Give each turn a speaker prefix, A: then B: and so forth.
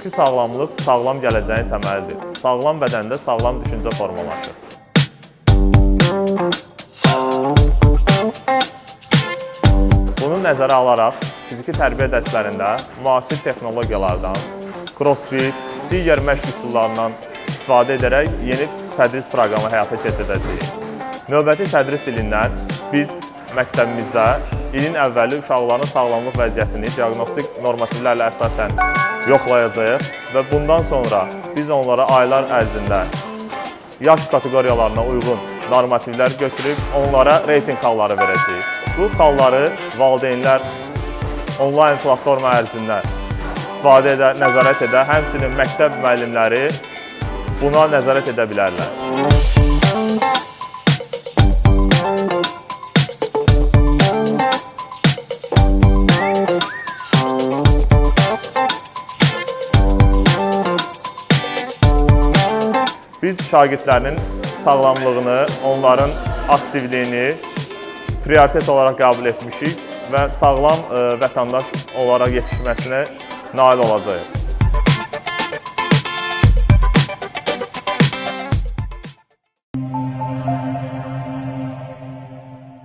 A: Fiziki sağlamlıq sağlam gələcəyin təməlidir. Sağlam bədəndə sağlam düşüncə formalaşır. Bunu nəzərə alaraq, fiziki tərbiyə dərslərində müasir texnologiyalardan, crossfit, digər məşq üsullarından istifadə edərək yeni tədris proqramı həyata keçirdəcəyik. Növbəti tədris ilindən biz məktəbimizdə ilin əvvəli uşaqların sağlamlıq vəziyyətini diaqnostik normativlərlə əsasən yoxlayacağıq və bundan sonra biz onlara aylar ərzində yaş kateqoriyalarına uyğun normativlər götürüb onlara reytinq xalları verəcəyik. Bu xalları valideynlər onlayn platforma ərzində istifadə edə, nəzarət edə, həmçinin məktəb müəllimləri buna nəzarət edə bilərlər. Biz şagirdlərin sağlamlığını, onların aktivliyini prioritet olaraq qəbul etmişik və sağlam vətəndaş olaraq yetişməsinə nail olacağıq.